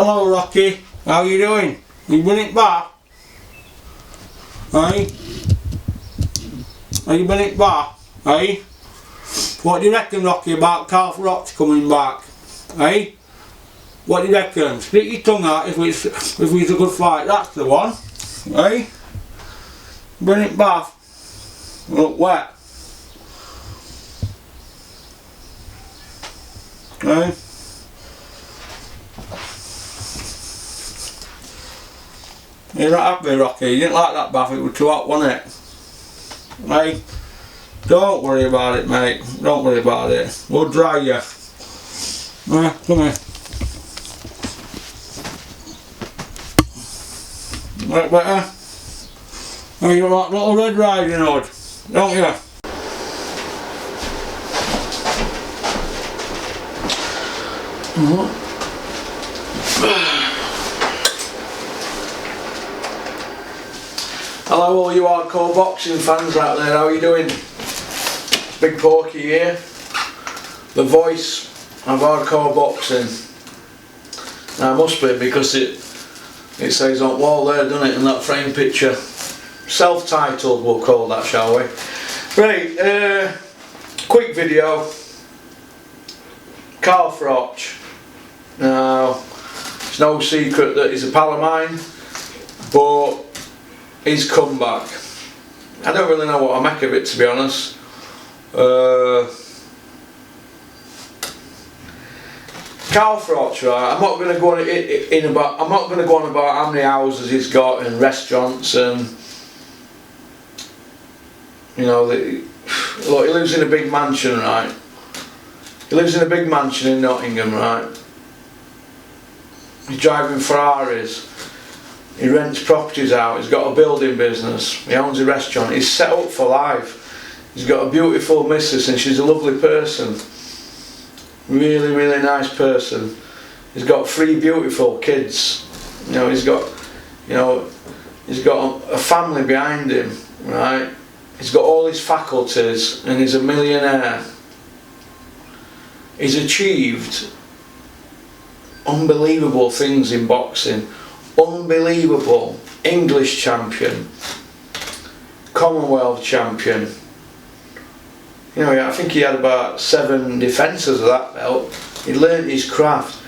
Hello Rocky, how you doing? You bring it back? Hey? Have you bring it back? Hey? What do you reckon, Rocky, about Froch coming back? Hey? What do you reckon? Stick your tongue out if it's a good fight, that's the one. Hey? Bring it back. Look wet. Hey? You're not happy, Rocky? You didn't like that bath, it was too hot, wasn't it? Hey? Don't worry about it, mate. Don't worry about it. We'll dry you. Come here. Right better? Oh, you like Little Red Riding Hood, don't you? Hello all you hardcore boxing fans out there, how are you doing? Big Porky here, the voice of hardcore boxing. Now it must be because it says on the wall there, doesn't it, in that frame picture. Self-titled we'll call that, shall we? Right, quick video. Froch. Now, it's no secret that he's a pal of mine, but he's come back. I don't really know what I make of it, to be honest. Froch, right? I'm not going to go on about how many houses he's got and restaurants and you know. Look, he lives in a big mansion, right? He lives in a big mansion in Nottingham, right? He's driving Ferraris. He rents properties out. He's got a building business. He owns a restaurant. He's set up for life. He's got a beautiful missus and she's a lovely person. Really, really nice person. He's got 3 beautiful kids. You know, he's got a family behind him, right? He's got all his faculties and he's a millionaire. He's achieved unbelievable things in boxing. Unbelievable. English champion, Commonwealth champion. You know, I think he had about 7 defences of that belt. He learnt his craft.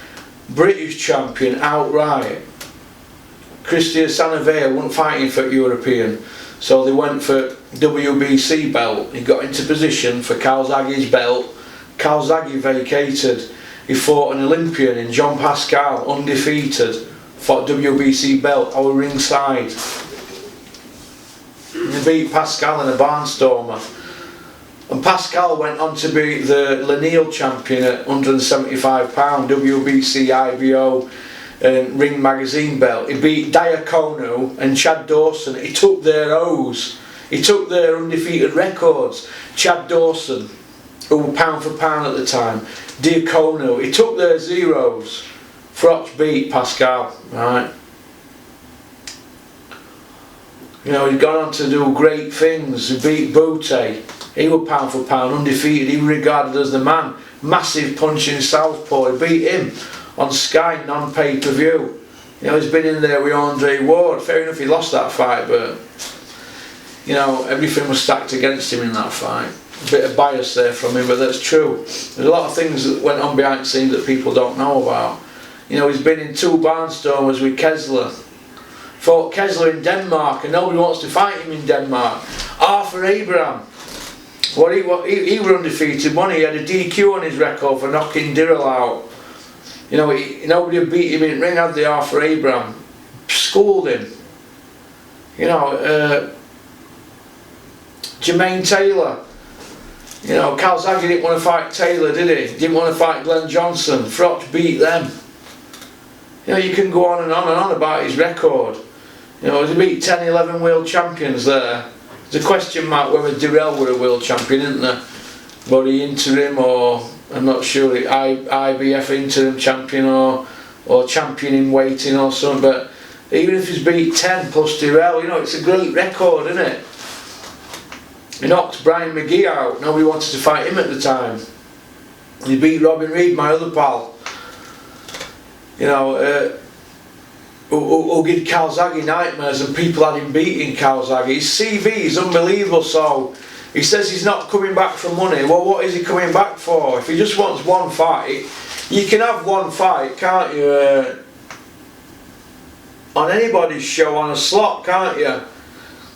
British champion outright. Christian Sanavea wasn't fighting for European, so they went for WBC belt. He got into position for Calzaghe's belt. Calzaghe vacated. He fought an Olympian in John Pascal, undefeated, fought WBC belt, our ringside. He beat Pascal in a barnstormer. And Pascal went on to be the Lenneal champion at £175, WBC, IBO and Ring Magazine belt. He beat Diacono and Chad Dawson. He took their O's. He took their undefeated records. Chad Dawson, who were pound for pound at the time. Diacono, he took their zeros. Froch beat Pascal, right? You know, he'd gone on to do great things. He beat Bute. He was pound for pound, undefeated. He was regarded as the man. Massive punching southpaw. He beat him on Sky, non-pay-per-view. You know, he's been in there with Andre Ward. Fair enough, he lost that fight, but you know, everything was stacked against him in that fight. A bit of bias there from him, but that's true. There's a lot of things that went on behind the scenes that people don't know about. You know, he's been in 2 barnstormers with Kessler. Fought Kessler in Denmark, and nobody wants to fight him in Denmark. Arthur Abraham. He was undefeated. He had a DQ on his record for knocking Dirrell out. You know, nobody had beat him in ring, had the Arthur Abraham. Schooled him. You know, Jermaine Taylor. You know, Calzaghe didn't want to fight Taylor, did he? Didn't want to fight Glenn Johnson. Froch beat them. You know, you can go on and on about his record. You know, he beat 10, 11 world champions there. There's a question mark whether Dirrell were a world champion, isn't there? But he interim, or I'm not sure, IBF interim champion or champion in waiting or something. But even if he's beat 10 plus Dirrell, you know, it's a great record, isn't it? He knocked Brian McGee out. Nobody wanted to fight him at the time. He beat Robin Reed, my other pal. You know, who give Calzaghe nightmares, and people had him beating Calzaghe. His CV is unbelievable. So he says he's not coming back for money. Well, what is he coming back for? If he just wants one fight, you can have one fight, can't you? On anybody's show, on a slot, can't you?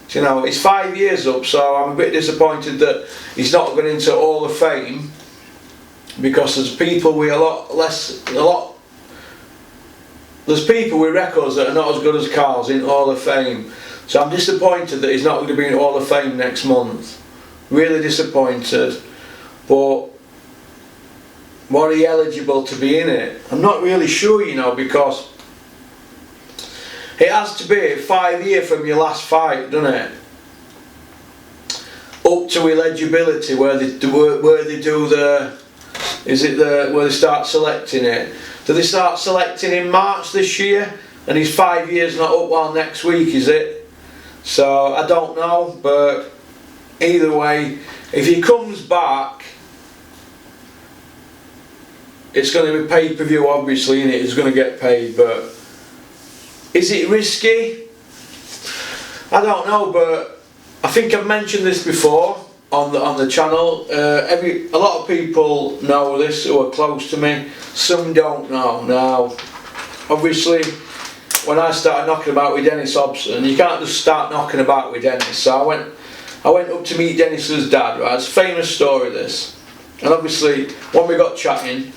You know, it's 5 years up, so I'm a bit disappointed that he's not going into Hall of Fame, because there's people with there's people with records that are not as good as Carl's in Hall of Fame. So I'm disappointed that he's not going to be in Hall of Fame next month. Really disappointed. But was he eligible to be in it? I'm not really sure, you know, because it has to be 5 years from your last fight, doesn't it? Up to eligibility, where they do the, where they start selecting it. Do they start selecting in March this year? And he's 5 years not up while next week, is it? So I don't know, but either way, if he comes back, it's going to be pay-per-view, obviously, and it's going to get paid, but is it risky? I don't know, but I think I've mentioned this before on the channel. A lot of people know this who are close to me. Some don't know. Now, obviously, when I started knocking about with Dennis Hobson, you can't just start knocking about with Dennis. So I went up to meet Dennis's dad. Right, it's a famous story, this. And obviously, when we got chatting,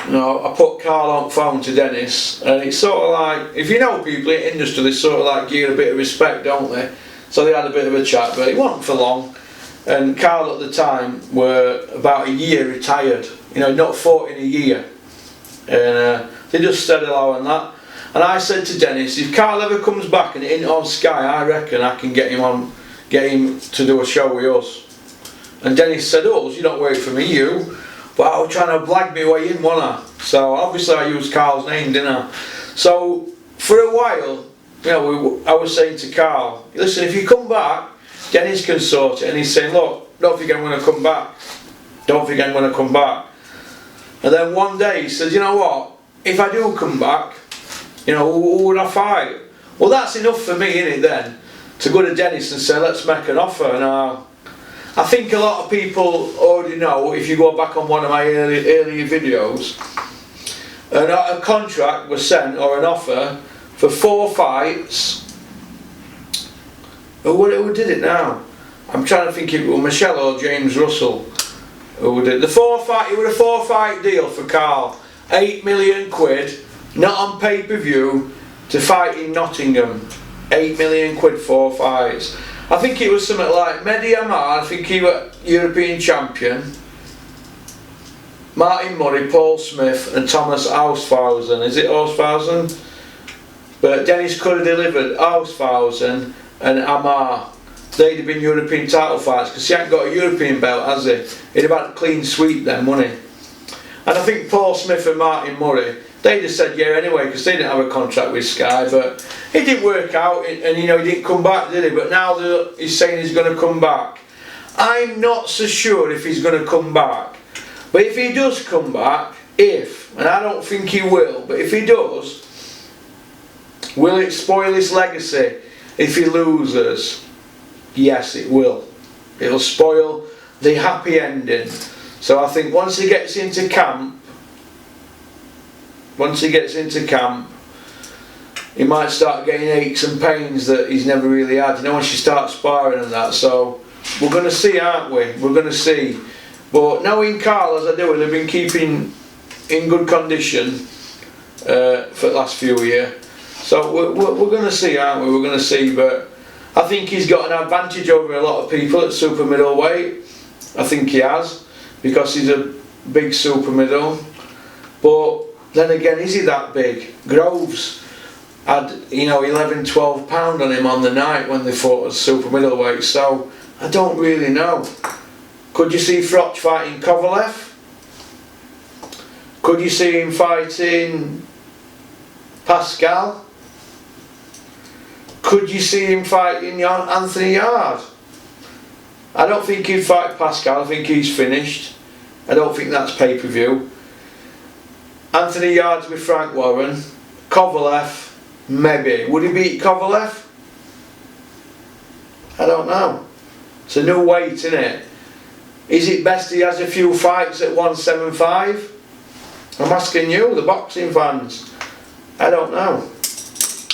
you know, I put Carl on phone to Dennis, and it's sort of like, if you know people in the industry, they sort of like give you a bit of respect, don't they? So they had a bit of a chat, but it wasn't for long. And Carl at the time were about a year retired, you know, not fought in a year. And they just said hello and that. And I said to Dennis, if Carl ever comes back and ain't on Sky, I reckon I can get him to do a show with us. And Dennis said, oh, you don't wait for me, you. But I was trying to blag my way in, wasn't I? So obviously I used Carl's name, didn't I? So for a while, you know, I was saying to Carl, listen, if you come back, Dennis can sort it. And he's saying, look, don't think I'm going to come back. Don't think I'm going to come back. And then one day he said, you know what? If I do come back, you know, who would I fight? Well, that's enough for me, innit, then, to go to Dennis and say, let's make an offer. Now, I think a lot of people already know, if you go back on one of my earlier videos, a contract was sent, or an offer, for 4 fights. Who did it now? I'm trying to think if it was Michelle or James Russell who did it. It was a 4-fight deal for Carl. 8 million quid, not on pay-per-view, to fight in Nottingham. 8 million quid, 4 fights. I think it was something like Mehdi Amar, I think he was European champion, Martin Murray, Paul Smith and Thomas Aushausen. Is it Aushausen? But Dennis could have delivered Aushausen and Amar. They'd have been European title fights, because he hadn't got a European belt, has he? He'd have had a clean sweep then, wouldn't he? And I think Paul Smith and Martin Murray, they'd have said yeah anyway, because they didn't have a contract with Sky, but it didn't work out, and you know, he didn't come back, did he? But now he's saying he's going to come back. I'm not so sure if he's going to come back, but if he does come back, and I don't think he will, but if he does, will it spoil his legacy if he loses? Yes, it will. It'll spoil the happy ending. So I think once he gets into camp, he might start getting aches and pains that he's never really had, you know, once you start sparring and that. So we're going to see, aren't we? We're going to see. But knowing Carl as I do, they've been keeping in good condition for the last few years. So we're going to see, aren't we? We're going to see. But I think he's got an advantage over a lot of people at super middleweight. I think he has, because he's a big super middle. But then again, is he that big? Groves had, you know, 11-12 pound on him on the night when they fought as super middleweight. So I don't really know. Could you see Froch fighting Kovalev? Could you see him fighting Pascal? Could you see him fighting Anthony Yard? I don't think he'd fight Pascal. I think he's finished. I don't think that's pay-per-view. Anthony Yard's with Frank Warren. Kovalev, Maybe. Would he beat Kovalev? I don't know. It's a new weight, isn't it? Is it best he has a few fights at 175? I'm asking you, the boxing fans. I don't know.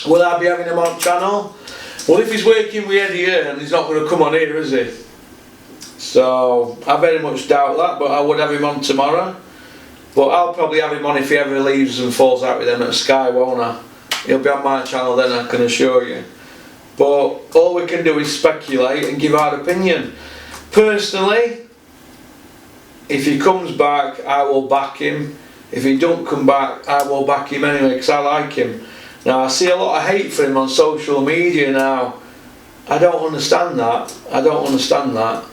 Will I be having him on channel? Well, if he's working with Eddie Hearn, he's not going to come on here, is he? So, I very much doubt that, but I would have him on tomorrow. But I'll probably have him on if he ever leaves and falls out with them at Sky, won't I? He'll be on my channel then, I can assure you. But all we can do is speculate and give our opinion. Personally, if he comes back, I will back him. If he don't come back, I will back him anyway, because I like him. Now, I see a lot of hate for him on social media now. I don't understand that. I don't understand that.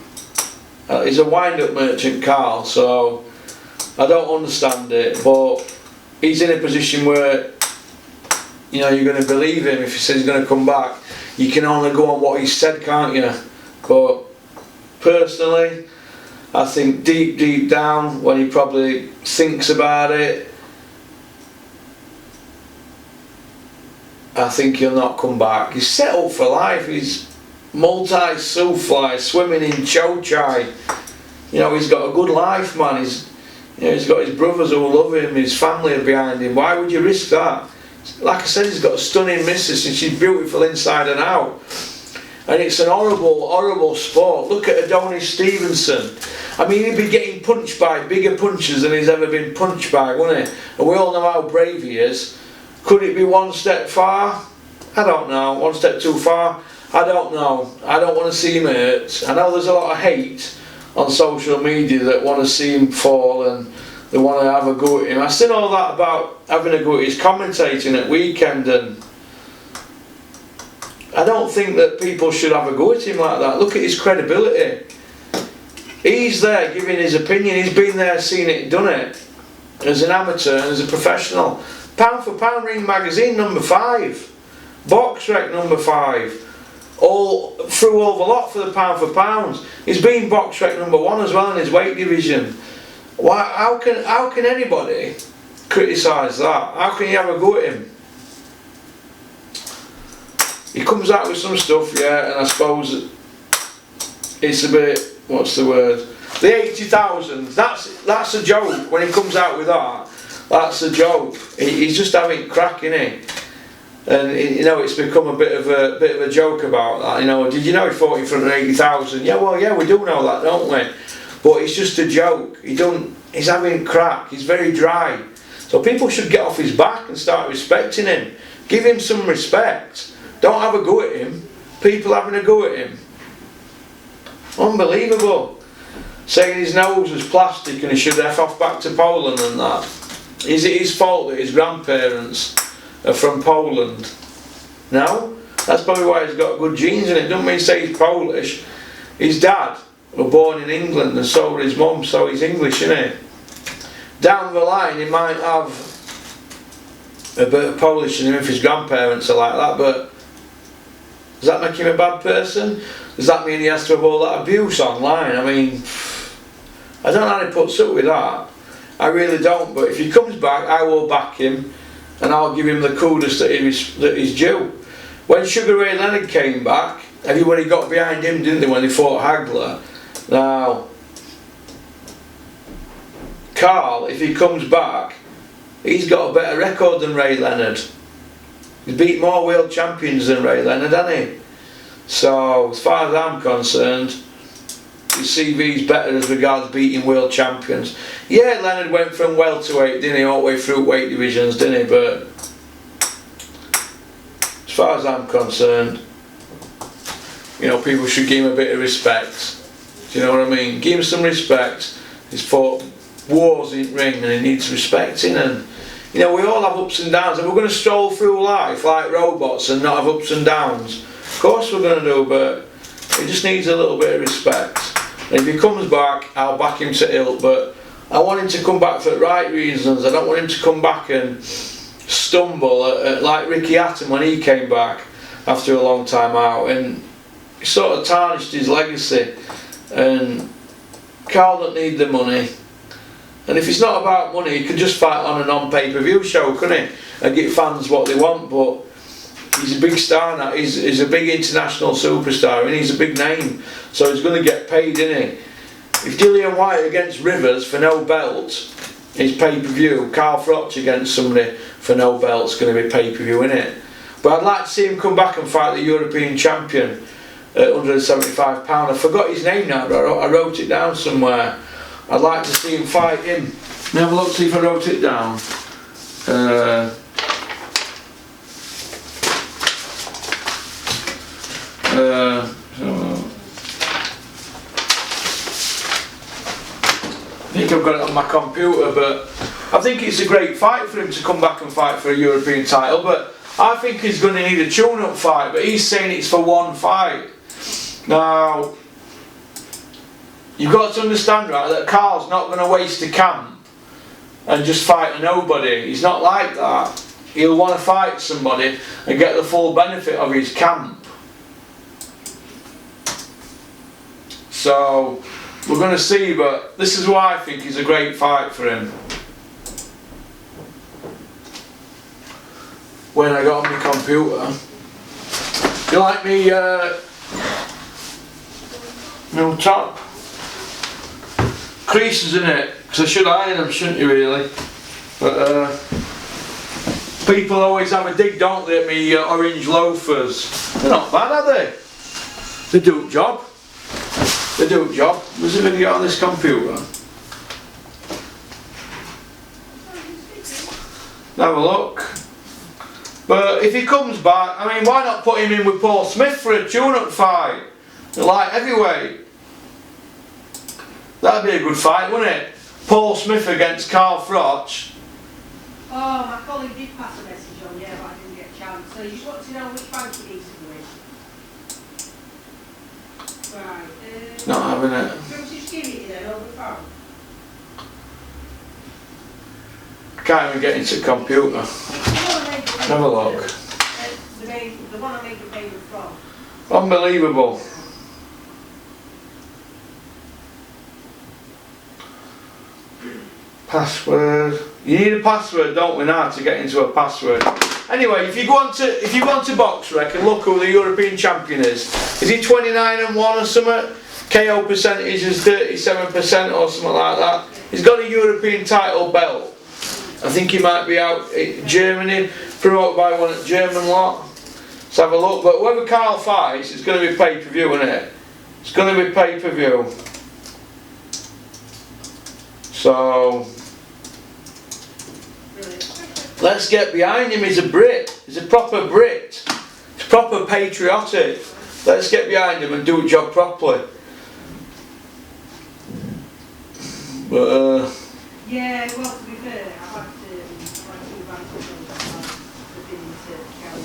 He's a wind-up merchant, Carl, so I don't understand it. But he's in a position where, you know, you're going to believe him if he says he's going to come back. You can only go on what he said, can't you? But personally, I think deep down, when he probably thinks about it, I think he'll not come back. He's set up for life. He's multi-Sufli, swimming in Chochai. You know, he's got a good life, man. He's got his brothers who love him, his family are behind him. Why would you risk that? Like I said, he's got a stunning missus and she's beautiful inside and out. And it's an horrible sport. Look at Adonis Stevenson. I mean, he'd be getting punched by bigger punchers than he's ever been punched by, wouldn't he? And we all know how brave he is. Could it be one step far? I don't know. One step too far? I don't know. I don't want to see him hurt. I know there's a lot of hate on social media that want to see him fall and they want to have a go at him. I still know that about having a go at his commentating at weekend, and I don't think that people should have a go at him like that. Look at his credibility. He's there giving his opinion. He's been there, seen it, done it. As an amateur and as a professional. Pound for Pound Ring Magazine number 5. Box Rec number 5. All through over a lot for the pound for pounds. He's been Box Rec number 1 as well in his weight division. Why? How can anybody criticise that? How can you have a go at him? He comes out with some stuff, yeah, and I suppose it's a bit, what's the word? The 80,000. That's a joke when he comes out with that. That's a joke. He's just having crack, innit? And you know, it's become a bit of a joke about that. You know, did you know he fought in front of 80,000? Yeah, well, yeah, we do know that, don't we? But it's just a joke. He's having crack. He's very dry. So people should get off his back and start respecting him. Give him some respect. Don't have a go at him. People having a go at him. Unbelievable. Saying his nose was plastic and he should F off back to Poland and that. Is it his fault that his grandparents are from Poland? No? That's probably why he's got good genes in it. Doesn't mean say he's Polish. His dad was born in England and so was his mum, so he's English, isn't he? Down the line he might have a bit of Polish in him if his grandparents are like that, but does that make him a bad person? Does that mean he has to have all that abuse online? I mean, I don't know how he puts up with that. I really don't, but if he comes back, I will back him and I'll give him the kudos that he's due. When Sugar Ray Leonard came back, everybody got behind him, didn't they, when he fought Hagler? Now, Carl, if he comes back, he's got a better record than Ray Leonard. He's beat more world champions than Ray Leonard, hasn't he? So, as far as I'm concerned, his CV's better as regards beating world champions. Yeah, Leonard went from welterweight, didn't he, all the way through weight divisions, didn't he? But as far as I'm concerned, you know, people should give him a bit of respect. Do you know what I mean? Give him some respect. He's fought wars in ring and he needs respecting, and you know, we all have ups and downs, and we're going to stroll through life like robots and not have ups and downs. Of course we're going to do, but he just needs a little bit of respect. And if he comes back, I'll back him to hilt, but I want him to come back for the right reasons. I don't want him to come back and stumble like Ricky Hatton when he came back after a long time out, and he sort of tarnished his legacy. And Carl don't need the money, and if it's not about money, he could just fight on a non-pay-per-view show, couldn't he, and get fans what they want. But He's a big star now. He's a big international superstar, and he's a big name. So he's going to get paid, isn't he? If Dillian Whyte against Rivers for no belt is pay-per-view, Carl Froch against somebody for no belt's going to be pay-per-view, isn't it? But I'd like to see him come back and fight the European champion at £175. I forgot his name now, but I wrote it down somewhere. I'd like to see him fight him. Let me have a look, see if I wrote it down. I think I've got it on my computer, but I think it's a great fight for him to come back and fight for a European title, but I think he's going to need a tune-up fight, but he's saying it's for one fight. Now, you've got to understand, right, that Carl's not going to waste a camp and just fight a nobody. He's not like that. He'll want to fight somebody and get the full benefit of his camp. So, we're going to see, but this is why I think is a great fight for him. When I got on my computer, you like me no top creases in it, because I should iron them, shouldn't you really? But people always have a dig, don't they, at me orange loafers. They're not bad, are they? They do the job. They do the job. There's a video on this computer. Have a look. But if he comes back, I mean, why not put him in with Paul Smith for a tune-up fight? The light heavyweight. That'd be a good fight, wouldn't it? Paul Smith against Carl Froch. Oh, my colleague did pass a message on, yeah, but I didn't get a chance. So you just want to know which bank he needs to win. Right. Not having it. Do you want to just give it you then over the phone? I can't even get into the computer. Have a look. The one I made the payment from. Unbelievable. Password. You need a password, don't we, now, to get into a password. Anyway, if you go on to BoxRec and look who the European champion is he 29-1 or something? KO percentage is 37% or something like that. He's got a European title belt. I think he might be out in Germany, promoted by one German lot. Let's have a look. But whoever Carl fights, it's going to be pay-per-view, isn't it? It's going to be pay-per-view. So, let's get behind him. He's a Brit. He's a proper Brit. He's proper patriotic. Let's get behind him and do the job properly. But, yeah, well, to be fair, I've had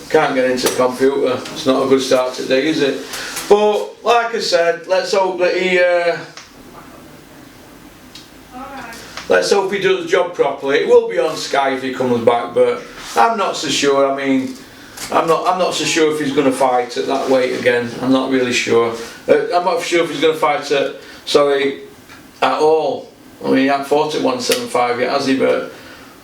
to can't get into the computer. It's not a good start today, is it? But, like I said, let's hope that he... let's hope he does the job properly. It will be on Sky if he comes back, but I'm not so sure. I mean, I'm not so sure if he's going to fight at that weight again. I'm not really sure. I'm not sure if he's going to fight at all. I mean, he hasn't fought at 175 yet, has he? But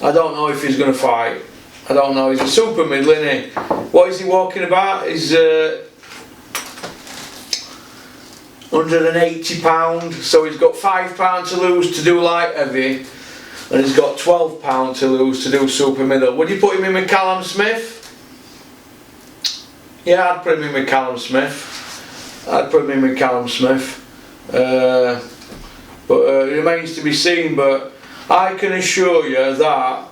I don't know if he's going to fight. I don't know. He's a super middle, isn't he? What is he walking about? He's £180, so he's got £5 to lose to do light heavy, and he's got £12 to lose to do super middle. Would you put him in with Callum Smith? Yeah, I'd put him in with Callum Smith. I'd put him in with Callum Smith. But it remains to be seen, but I can assure you that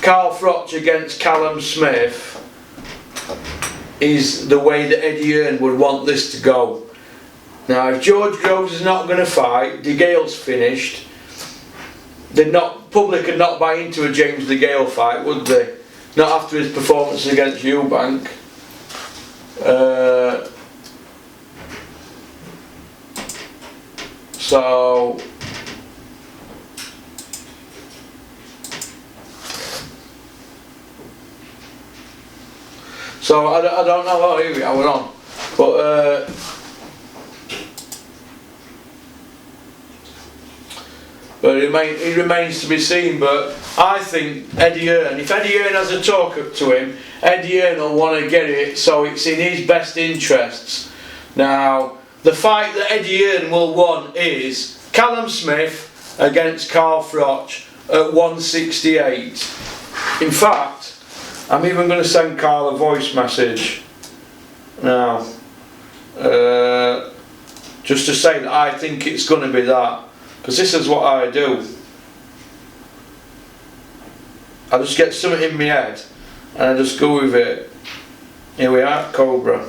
Carl Froch against Callum Smith is the way that Eddie Hearn would want this to go. Now, if George Groves is not going to fight, De Gale's finished. Public would not buy into a James De Gale fight, would they? Not after his performance against Eubank. So I don't know how here we are, we're on. But it remains to be seen. But I think Eddie Hearn, if Eddie Hearn has a talk up to him, Eddie Hearn will want to get it so it's in his best interests. Now, the fight that Eddie Hearn will want is Callum Smith against Carl Froch at 168. In fact, I'm even going to send Carl a voice message now, just to say that I think it's going to be that, because this is what I do. I just get something in my head and I just go with it. Here we are, Cobra.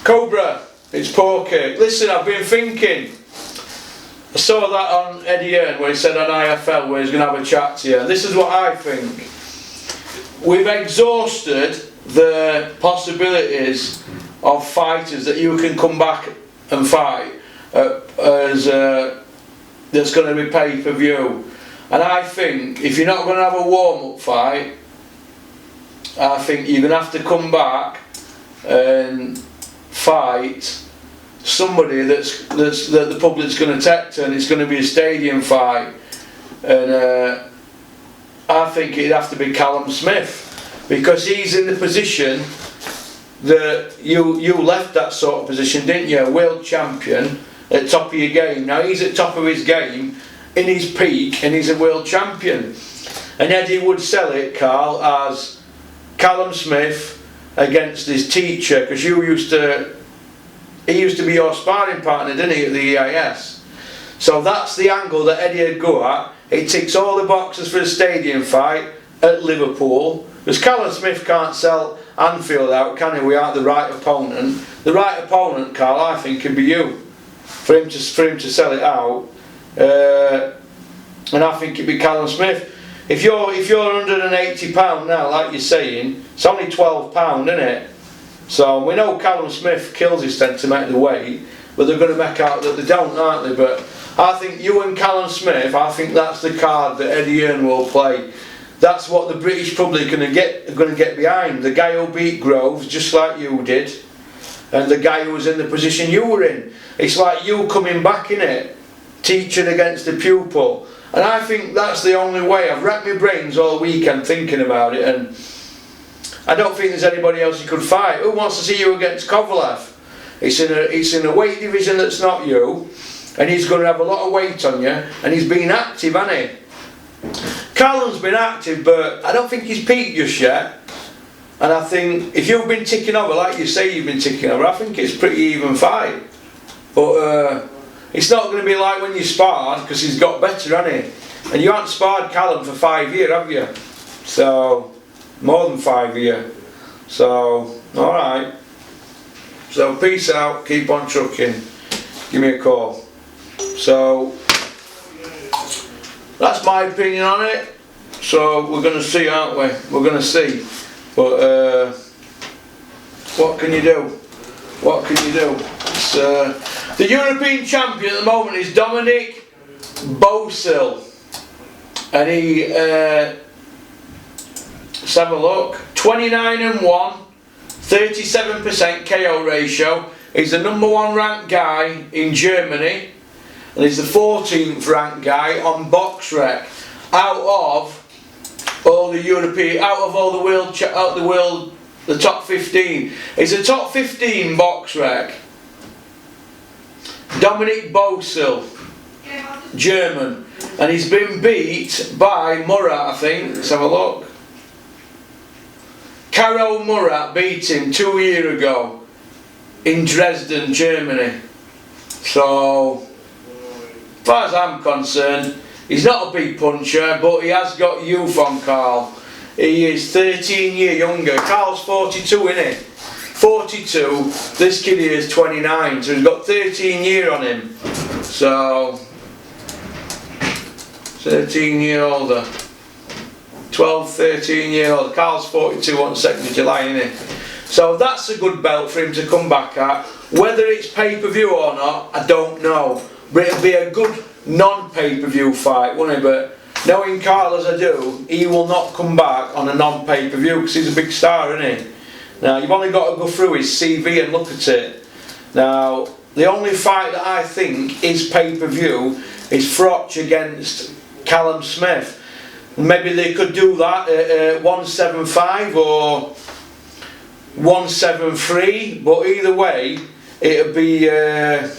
Cobra, it's Porky. Listen, I've been thinking. I saw that on Eddie Hearn where he said on IFL where he's going to have a chat to you. And this is what I think. We've exhausted the possibilities of fighters that you can come back and fight as that's going to be pay-per-view. And I think if you're not going to have a warm-up fight, I think you're going to have to come back and fight somebody that the public's going to take to, and it's going to be a stadium fight. And I think it'd have to be Callum Smith, because he's in the position that you left that sort of position, didn't you? World champion at top of your game. Now he's at top of his game in his peak, and he's a world champion. And Eddie would sell it, Carl, as Callum Smith against his teacher, because he used to be your sparring partner, didn't he, at the EIS? So that's the angle that Eddie would go at. It ticks all the boxes for a stadium fight at Liverpool, because Callum Smith can't sell Anfield out, can he, without the right opponent. The right opponent, Carl, I think, could be you, for him to sell it out. And I think it'd be Callum Smith. If you're £180 now, like you're saying, it's only £12, isn't it? So we know Callum Smith kills his to make the weight, but they're going to make out that they don't, aren't they? But I think you and Callum Smith, I think that's the card that Eddie Hearn will play. That's what the British public are going to get behind. The guy who beat Groves, just like you did, and the guy who was in the position you were in. It's like you coming back in it, teaching against the pupil. And I think that's the only way. I've racked my brains all weekend thinking about it, and I don't think there's anybody else you could fight. Who wants to see you against Kovalev? It's in a weight division that's not you, and he's going to have a lot of weight on you, and he's been active, hasn't he? Callum's been active, but I don't think he's peaked just yet. And I think if you've been ticking over, like you say you've been ticking over, I think it's a pretty even fight. But it's not going to be like when you sparred, because he's got better, hasn't he? And you haven't sparred Callum for 5 years, have you? So, more than 5 years. So, alright. So, peace out, keep on trucking. Give me a call. So, that's my opinion on it. So, we're going to see, aren't we? We're going to see. But, what can you do? What can you do? It's, the European champion at the moment is Dominic Bosil. And he, let's have a look, 29-1, 37% KO ratio. He's the #1 ranked guy in Germany, and he's the 14th ranked guy on BoxRec out of all the European, the top 15. He's a top 15 BoxRec. Dominic Bosil, German, and he's been beat by Murat, I think. Let's have a look. Karol Murat beat him 2 years ago in Dresden, Germany. So, as far as I'm concerned, he's not a big puncher, but he has got youth on Carl. He is 13 years younger. Carl's 42, isn't he? 42. This kid here is 29, so he's got 13 years on him. So, 13 years older. 12, 13 years older. Carl's 42 on the 2nd of July, isn't he? So that's a good belt for him to come back at. Whether it's pay-per-view or not, I don't know. But it'll be a good non-pay-per-view fight, won't it? But knowing Carl as I do, he will not come back on a non-pay-per-view because he's a big star, isn't he? Now, you've only got to go through his CV and look at it. Now, the only fight that I think is pay-per-view is Froch against Callum Smith. Maybe they could do that at 175 or 173, but either way it'd be a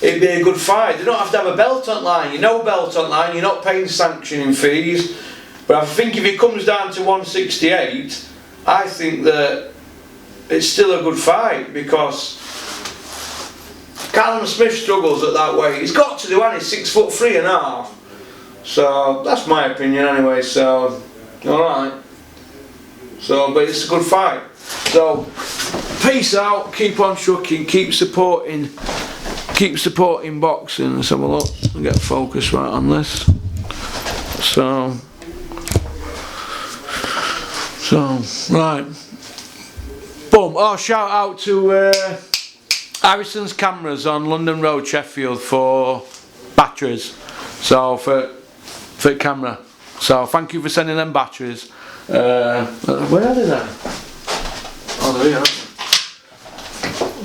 good fight. They don't have to have a belt on line. You know, belt on line, you're not paying sanctioning fees. But I think if it comes down to 168, I think that it's still a good fight, because Callum Smith struggles at that weight. He's got to do, and he's 6'3½". So that's my opinion anyway. So alright. So, but it's a good fight. So peace out. Keep on trucking. Keep supporting boxing. Let's have a look. I'll get focus right on this. So right. Boom. Oh, shout out to Harrison's Cameras on London Road, Sheffield, for batteries. So for camera. So thank you for sending them batteries. Where are they then? Oh, there we are.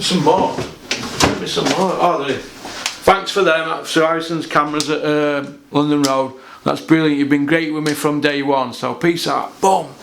Some more. Maybe some more. Oh, there. Thanks for them. So Harrison's Cameras at London Road. That's brilliant. You've been great with me from day one. So peace out. Boom.